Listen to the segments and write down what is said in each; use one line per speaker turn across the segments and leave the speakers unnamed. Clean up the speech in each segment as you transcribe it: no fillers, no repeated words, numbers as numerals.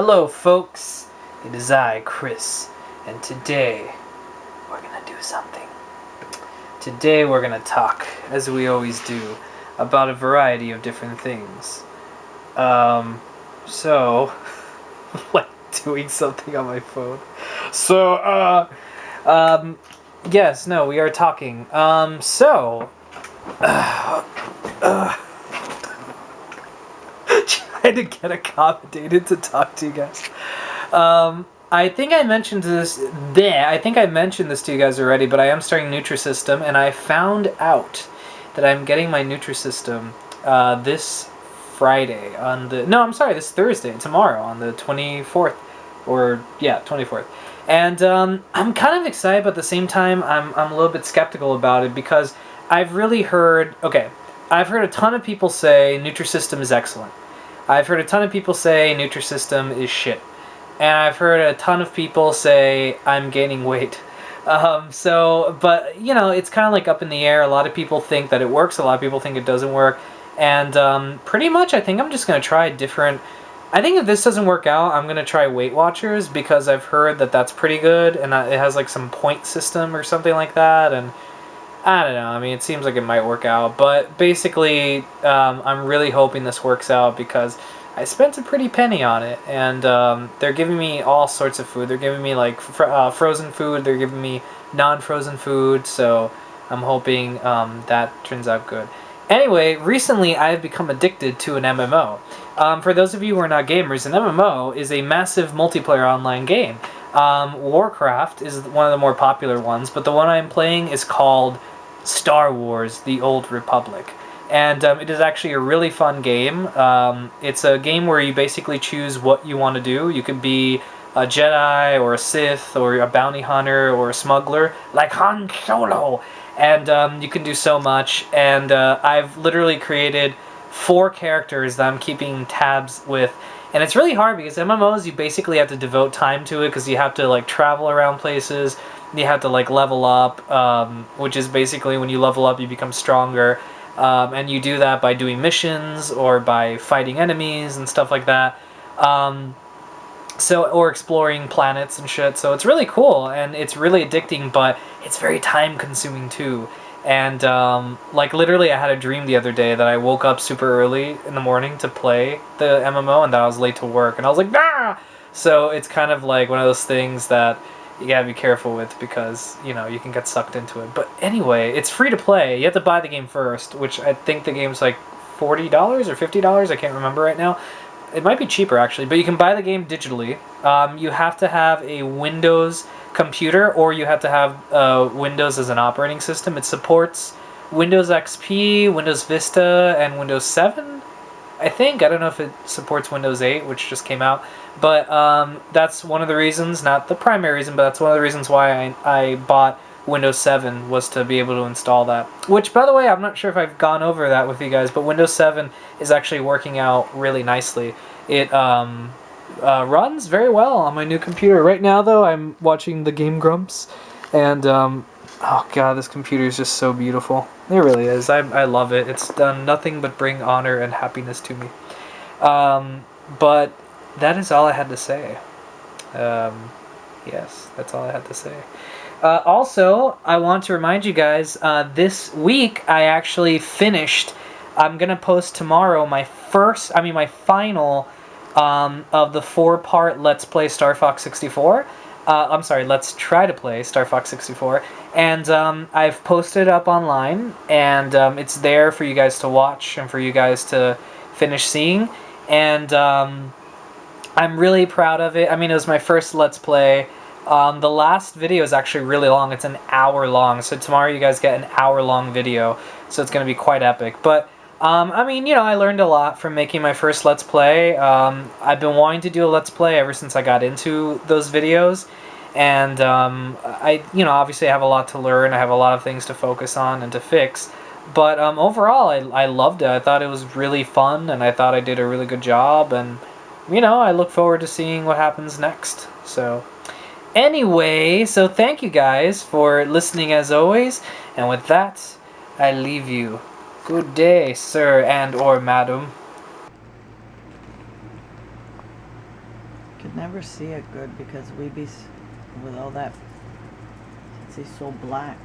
Hello folks, it is I, Chris, and today we're gonna do something. Today we're gonna talk, as we always do, about a variety of different things. Like doing something on my phone. Yes, no, we are talking. Trying to get accommodated to talk to you guys. I think I mentioned this to you guys already, but I am starting Nutrisystem, and I found out that I'm getting my Nutrisystem this Friday this Thursday, tomorrow on the 24th, 24th. And I'm kind of excited, but at the same time, I'm a little bit skeptical about it because I've heard a ton of people say Nutrisystem is excellent. I've heard a ton of people say Nutrisystem is shit. And I've heard a ton of people say I'm gaining weight. But, it's kind of like up in the air. A lot of people think that it works. A lot of people think it doesn't work. And pretty much I think I'm just going to try different... I think if this doesn't work out, I'm going to try Weight Watchers because I've heard that that's pretty good. And it has like some point system or something like that. And I don't know. I mean, it seems like it might work out. But basically, I'm really hoping this works out because I spent a pretty penny on it. And they're giving me all sorts of food. They're giving me like frozen food. They're giving me non-frozen food. So I'm hoping that turns out good. Anyway, recently I have become addicted to an MMO. For those of you who are not gamers, an MMO is a massive multiplayer online game. Warcraft is one of the more popular ones, but the one I'm playing is called Star Wars: The Old Republic. And it is actually a really fun game. It's a game where you basically choose what you want to do. You could be a Jedi, or a Sith, or a bounty hunter, or a smuggler, like Han Solo. And you can do so much. And I've literally created 4 characters that I'm keeping tabs with. And it's really hard because MMOs, you basically have to devote time to it because you have to like travel around places. You have to like level up, which is basically when you level up, you become stronger. And you do that by doing missions or by fighting enemies and stuff like that. Or exploring planets and shit. So it's really cool and it's really addicting, but it's very time consuming too. And like literally I had a dream the other day that I woke up super early in the morning to play the MMO and that I was late to work and I was like, nah! So it's kind of like one of those things that you gotta be careful with because, you can get sucked into it. But anyway, it's free to play. You have to buy the game first, which I think the game's like $40 or $50. I can't remember right now. It might be cheaper actually, but you can buy the game digitally. You have to have a Windows computer or you have to have Windows as an operating system. It supports Windows XP, Windows Vista, and Windows 7, I think. I don't know if it supports Windows 8, which just came out. But that's one of the reasons, not the primary reason, but that's one of the reasons why I bought Windows 7 was to be able to install that. Which, by the way, I'm not sure if I've gone over that with you guys, but Windows 7 is actually working out really nicely. It runs very well on my new computer. Right now, though, I'm watching the Game Grumps, and oh god, this computer is just so beautiful. It really is. I love it. It's done nothing but bring honor and happiness to me. But that is all I had to say. Yes, that's all I had to say. Also, I want to remind you guys, this week I actually finished, I'm going to post tomorrow my final of the 4-part Let's Play Star Fox 64. I'm sorry, Let's Try to Play Star Fox 64. And I've posted it up online, and it's there for you guys to watch and for you guys to finish seeing. And I'm really proud of it. I mean, it was my first Let's Play. The last video is actually really long. It's an hour long. So tomorrow you guys get an hour-long video. So it's going to be quite epic. But, I mean, I learned a lot from making my first Let's Play. I've been wanting to do a Let's Play ever since I got into those videos. And, obviously I have a lot to learn. I have a lot of things to focus on and to fix. But, overall, I loved it. I thought it was really fun. And I thought I did a really good job. And, I look forward to seeing what happens next. So... Anyway, so thank you guys for listening as always, and with that, I leave you. Good day, sir and or madam.
could never see it good because we be with all that. Since he's so black,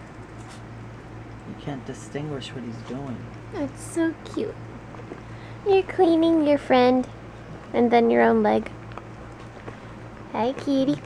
you can't distinguish what he's doing.
That's so cute. You're cleaning your friend and then your own leg. Hi, kitty.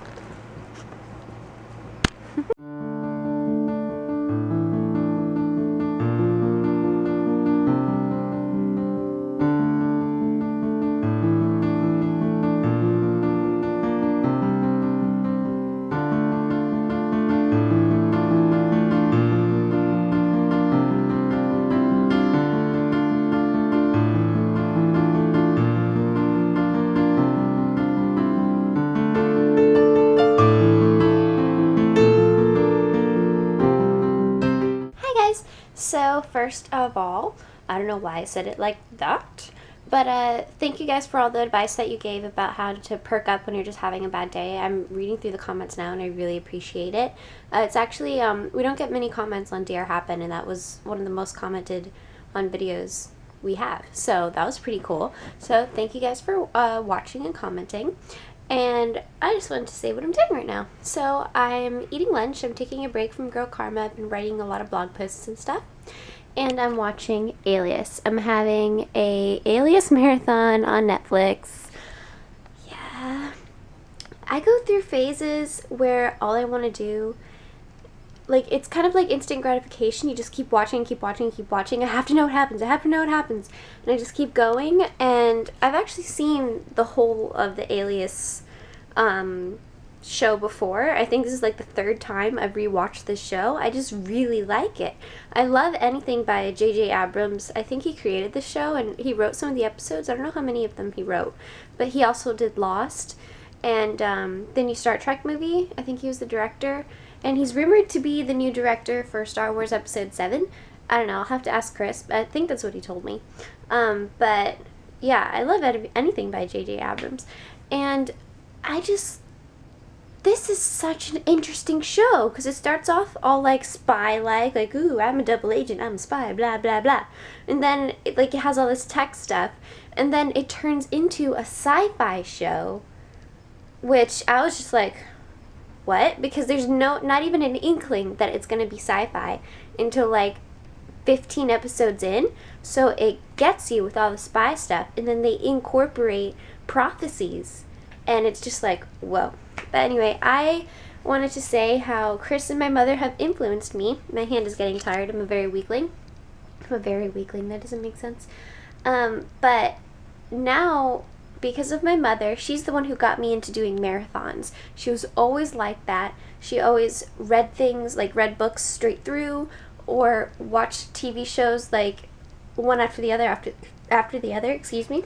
So first of all, I don't know why I said it like that, but thank you guys for all the advice that you gave about how to perk up when you're just having a bad day. I'm reading through the comments now and I really appreciate it. It's actually, we don't get many comments on drhappen, and that was one of the most commented on videos we have. So that was pretty cool. So thank you guys for watching and commenting. And I just wanted to say what I'm doing right now. So I'm eating lunch. I'm taking a break from Girl Karma. I've been writing a lot of blog posts and stuff. And I'm watching Alias. I'm having a Alias marathon on Netflix. Yeah. I go through phases where all I want to do, like, it's kind of like instant gratification. You just keep watching, keep watching, keep watching. I have to know what happens. I have to know what happens. And I just keep going. And I've actually seen the whole of the Alias show before. I think this is like the third time I've rewatched this show. I just really like it. I love anything by J.J. Abrams. I think he created the show and he wrote some of the episodes. I don't know how many of them he wrote. But he also did Lost. And the new Star Trek movie. I think he was the director. And he's rumored to be the new director for Star Wars Episode 7. I don't know. I'll have to ask Chris. But I think that's what he told me. But yeah, I love anything by J.J. Abrams. And this is such an interesting show because it starts off all like spy-like, ooh, I'm a double agent, I'm a spy, blah, blah, blah. And then it has all this tech stuff. And then it turns into a sci-fi show, which I was just like, what? Because there's not even an inkling that it's going to be sci-fi until like 15 episodes in. So it gets you with all the spy stuff, and then they incorporate prophecies. And it's just like, whoa. But anyway, I wanted to say how Chris and my mother have influenced me. My hand is getting tired. I'm a very weakling. That doesn't make sense. But now, because of my mother, she's the one who got me into doing marathons. She was always like that. She always read things, read books straight through, or watched TV shows one after the other, excuse me.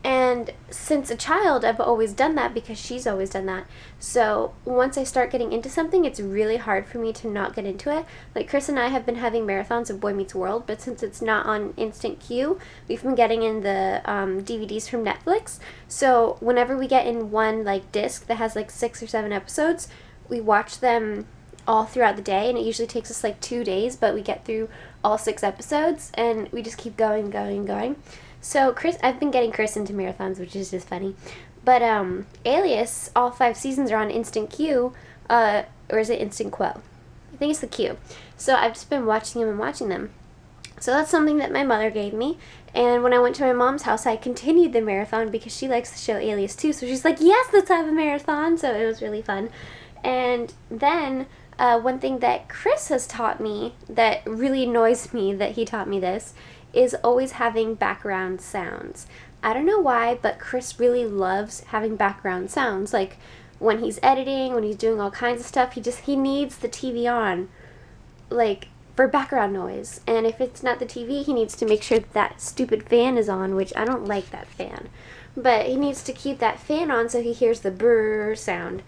And since a child, I've always done that because she's always done that. So once I start getting into something, it's really hard for me to not get into it. Like Chris and I have been having marathons of Boy Meets World, but since it's not on instant queue, we've been getting in the DVDs from Netflix. So whenever we get in one disc that has 6 or 7 episodes, we watch them all throughout the day, and it usually takes us 2 days, but we get through all 6 episodes, and we just keep going. So I've been getting Chris into marathons, which is just funny. But Alias, all 5 seasons are on instant queue, or is it instant quo? I think it's the queue. So I've just been watching them. So that's something that my mother gave me. And when I went to my mom's house, I continued the marathon because she likes the show Alias too. So she's like, yes, let's have a marathon. So it was really fun. And then one thing that Chris has taught me that really annoys me that he taught me this is always having background sounds. I don't know why, but Chris really loves having background sounds. Like when he's editing, when he's doing all kinds of stuff, he needs the TV on, for background noise. And if it's not the TV, he needs to make sure that stupid fan is on, which I don't like that fan. But he needs to keep that fan on so he hears the brrr sound.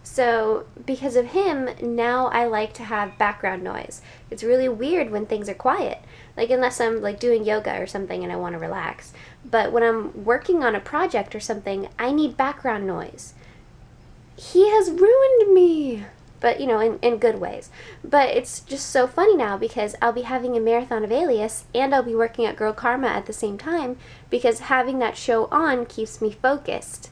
So because of him, now I like to have background noise. It's really weird when things are quiet. Unless I'm doing yoga or something and I want to relax. But when I'm working on a project or something, I need background noise. He has ruined me. But, in good ways. But it's just so funny now because I'll be having a marathon of Alias and I'll be working at Girl Karma at the same time because having that show on keeps me focused.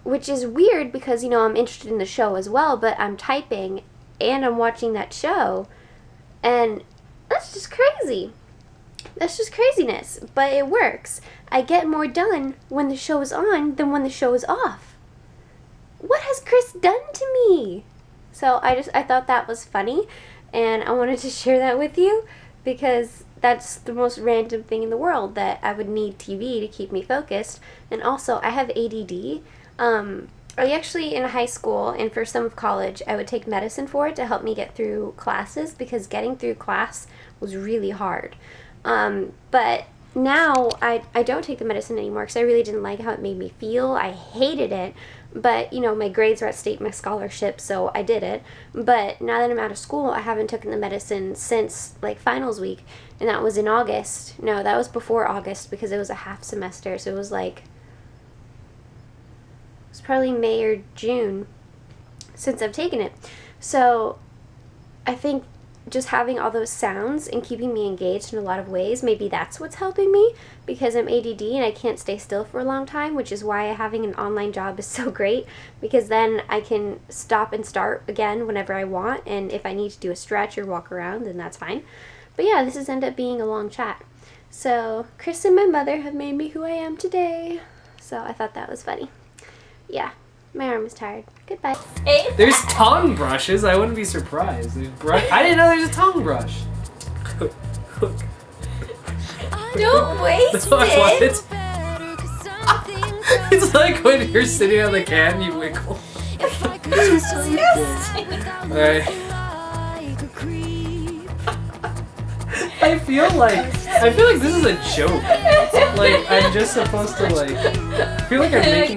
which is weird because, you know, I'm interested in the show as well, but I'm typing and I'm watching that show, and that's just crazy. That's just craziness, but it works. I get more done when the show is on than when the show is off. What has Chris done to me? So I thought that was funny, and I wanted to share that with you because that's the most random thing in the world, that I would need TV to keep me focused. And also, I have ADD. I actually, in high school and for some of college, I would take medicine for it to help me get through classes because getting through class was really hard. But now I don't take the medicine anymore because I really didn't like how it made me feel. I hated it. But, you know, my grades were at stake, my scholarship, so I did it. But now that I'm out of school, I haven't taken the medicine since, like, finals week. And that was in August. No, that was before August because it was a half semester. So it was like, it was probably May or June since I've taken it. So I think just having all those sounds and keeping me engaged in a lot of ways, maybe that's what's helping me, because I'm ADD and I can't stay still for a long time, which is why having an online job is so great, because then I can stop and start again whenever I want, and if I need to do a stretch or walk around, then that's fine. But yeah, this has ended up being a long chat. So Chris and my mother have made me who I am today, so I thought that was funny. Yeah, my arm is tired. Goodbye.
There's tongue brushes. I wouldn't be surprised. I didn't know there's a tongue brush.
Don't waste it.
It's like when you're sitting on the can, you wiggle. Alright. I feel like this is a joke. Like, I'm just supposed to, like, I feel like I'm making